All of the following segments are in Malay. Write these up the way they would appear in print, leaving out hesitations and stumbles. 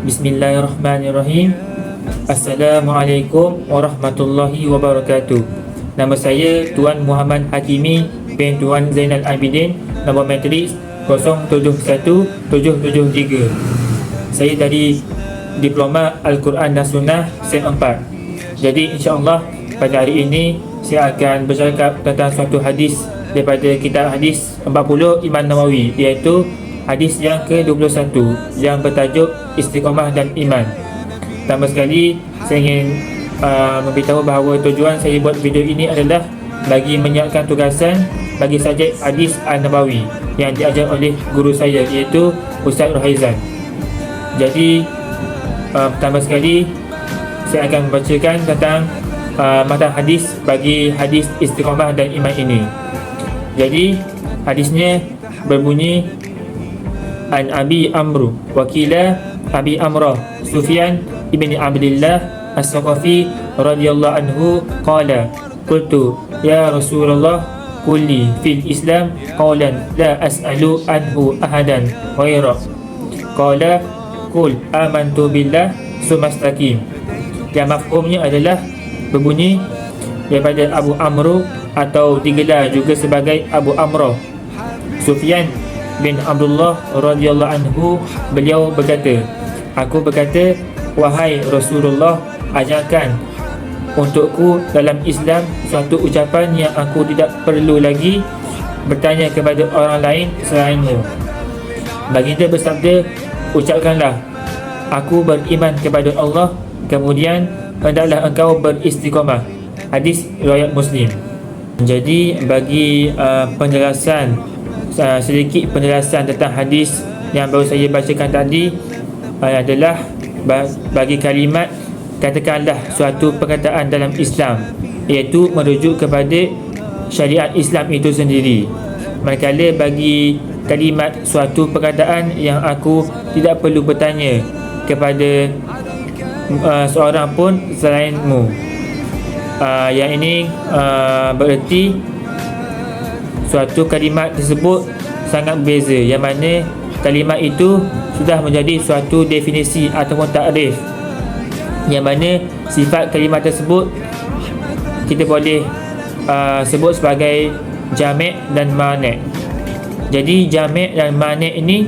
Bismillahirrahmanirrahim. Assalamualaikum warahmatullahi wabarakatuh. Nama saya Tuan Muhammad Hakimi bin Tuan Zainal Abidin, nombor matrik 071773. Saya dari Diploma Al-Quran dan Sunnah Set 4. Jadi insya-Allah pada hari ini saya akan bercakap tentang suatu hadis daripada kitab hadis 40 Imam Nawawi, iaitu hadis yang ke-21 yang bertajuk Istiqamah dan Iman. Pertama sekali saya ingin memberitahu bahawa tujuan saya buat video ini adalah bagi menyiapkan tugasan bagi subjek hadis An-Nabawi yang diajar oleh guru saya, iaitu Ustaz Rohaizan. Jadi pertama sekali saya akan membacakan tentang matan hadis bagi hadis Istiqamah dan Iman ini. Jadi hadisnya berbunyi, An Abi Amru Wakila Abi Amrah Sufyan ibn Abdillah As-Saqafi radhiyallahu anhu qala qultu ya Rasulullah kulli fil Islam qawlan la as'alu anhu ahadan ghaira qala qul amantu billah sumastaqim. Yang mafhumnya adalah berbunyi daripada Abu Amru atau digelar juga sebagai Abu Amrah Sufyan bin Abdullah radhiyallahu anhu, beliau berkata, aku berkata, wahai Rasulullah, ajarkan untukku dalam Islam suatu ucapan yang aku tidak perlu lagi bertanya kepada orang lain selainmu. Baginda bersabda, ucapkanlah, aku beriman kepada Allah, kemudian hendaklah engkau beristiqamah. Hadis riwayat Muslim. Jadi bagi sedikit penjelasan tentang hadis yang baru saya bacakan tadi adalah bagi kalimat katakanlah suatu perkataan dalam Islam, iaitu merujuk kepada syariat Islam itu sendiri. Manakala bagi kalimat suatu perkataan yang aku tidak perlu bertanya kepada seorang pun selainmu, yang ini bererti suatu kalimat tersebut sangat berbeza, yang mana kalimat itu sudah menjadi suatu definisi ataupun takrif, yang mana sifat kalimat tersebut kita boleh sebut sebagai jami' dan mani'. Jadi jami' dan mani' ini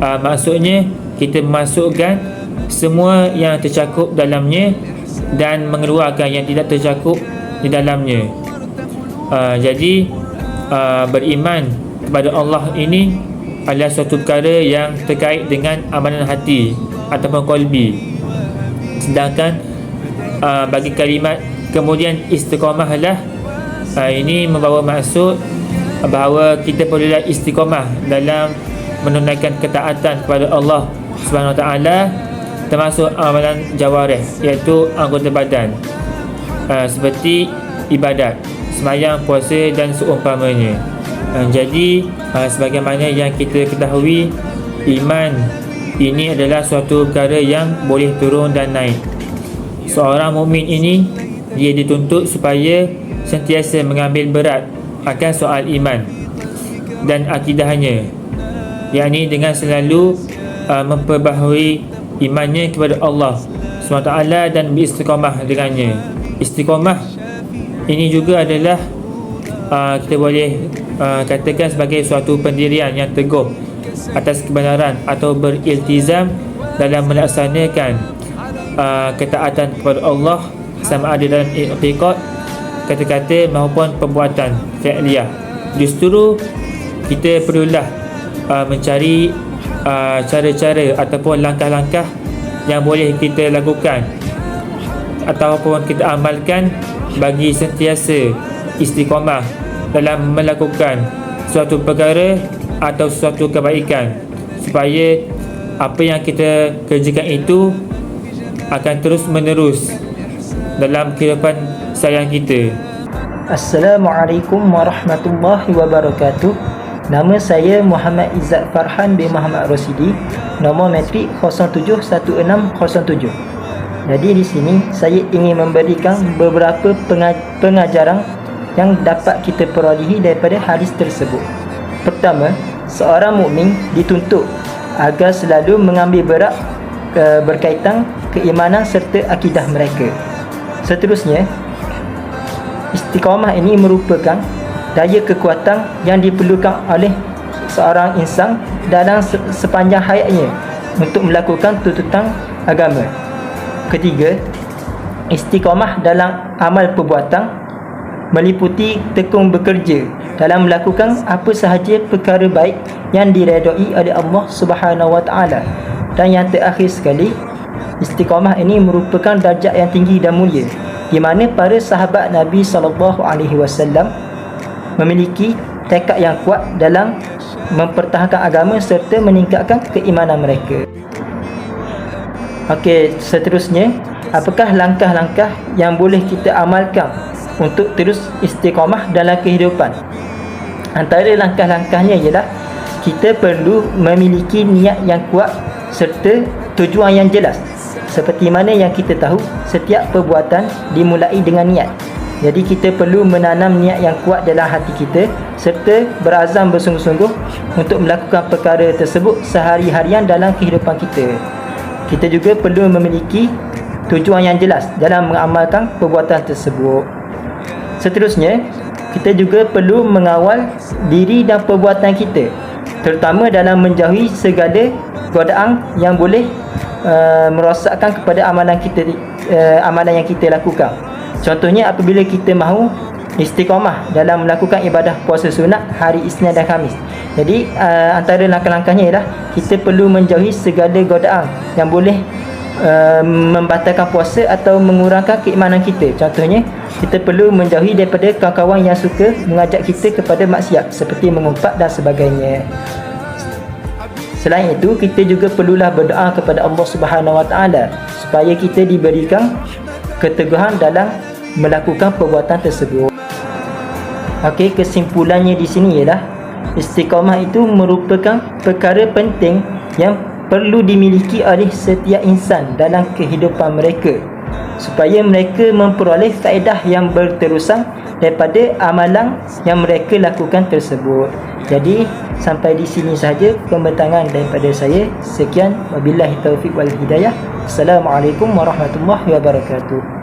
maksudnya kita memasukkan semua yang tercakup dalamnya dan mengeluarkan yang tidak tercakup di dalamnya. Jadi beriman kepada Allah ini adalah suatu perkara yang terkait dengan amalan hati ataupun qalbi. Sedangkan bagi kalimat kemudian istiqamahlah, ini membawa maksud bahawa kita perlulah istiqamah dalam menunaikan ketaatan kepada Allah Subhanahu Wa Taala, termasuk amalan jawarih, iaitu anggota badan, seperti ibadat, sembahyang, puasa dan seumpamanya. Jadi sebagaimana yang kita ketahui, iman ini adalah suatu perkara yang boleh turun dan naik. Seorang mukmin ini dia dituntut supaya sentiasa mengambil berat akan soal iman dan akidahnya, yakni dengan selalu memperbaharui imannya kepada Allah SWT dan beristiqamah dengannya. Istiqamah ini juga adalah kita boleh katakan sebagai suatu pendirian yang teguh atas kebenaran atau beriltizam dalam melaksanakan ketaatan kepada Allah, sama ada dalam i'tiqad, kata-kata maupun perbuatan fi'liyah. Justru kita perlulah mencari cara-cara ataupun langkah-langkah yang boleh kita lakukan ataupun kita amalkan bagi sentiasa istiqamah dalam melakukan suatu perkara atau suatu kebaikan, supaya apa yang kita kerjakan itu akan terus menerus dalam kehidupan sayang kita. Assalamualaikum warahmatullahi wabarakatuh. Nama saya Muhammad Izzat Farhan bin Muhammad Rosidi, nombor matrik 071607. Jadi di sini saya ingin memberikan beberapa pengajaran yang dapat kita perolehi daripada hadis tersebut. Pertama, seorang mukmin dituntut agar selalu mengambil berat berkaitan keimanan serta akidah mereka. Seterusnya, istiqamah ini merupakan daya kekuatan yang diperlukan oleh seorang insan dalam sepanjang hayatnya untuk melakukan tuntutan agama. Ketiga, istiqamah dalam amal perbuatan meliputi tekun bekerja dalam melakukan apa sahaja perkara baik yang diredai oleh Allah Subhanahu Wa Taala. Dan yang terakhir sekali, istiqamah ini merupakan darjat yang tinggi dan mulia, di mana para sahabat Nabi SAW memiliki tekad yang kuat dalam mempertahankan agama serta meningkatkan keimanan mereka. Okey, seterusnya, apakah langkah-langkah yang boleh kita amalkan untuk terus istiqamah dalam kehidupan? Antara langkah-langkahnya ialah kita perlu memiliki niat yang kuat serta tujuan yang jelas. Seperti mana yang kita tahu, setiap perbuatan dimulai dengan niat. Jadi kita perlu menanam niat yang kuat dalam hati kita serta berazam bersungguh-sungguh untuk melakukan perkara tersebut sehari-harian dalam kehidupan kita. Kita juga perlu memiliki tujuan yang jelas dalam mengamalkan perbuatan tersebut. Seterusnya, kita juga perlu mengawal diri dan perbuatan kita, terutama dalam menjauhi segala godaan yang boleh merosakkan kepada amalan yang kita lakukan. Contohnya, apabila kita mahu istiqamah dalam melakukan ibadah puasa sunat hari Isnin dan Khamis. Jadi antara langkah-langkahnya ialah kita perlu menjauhi segala godaan yang boleh membatalkan puasa atau mengurangkan keimanan kita. Contohnya, kita perlu menjauhi daripada kawan-kawan yang suka mengajak kita kepada maksiat seperti mengumpat dan sebagainya. Selain itu, kita juga perlulah berdoa kepada Allah Subhanahu Wa Taala supaya kita diberikan keteguhan dalam melakukan perbuatan tersebut. Okey, kesimpulannya di sini ialah istiqamah itu merupakan perkara penting yang perlu dimiliki oleh setiap insan dalam kehidupan mereka supaya mereka memperoleh faedah yang berterusan daripada amalan yang mereka lakukan tersebut. Jadi sampai di sini sahaja pembentangan daripada saya. Sekian, wabillahi taufiq wal hidayah. Assalamualaikum warahmatullahi wabarakatuh.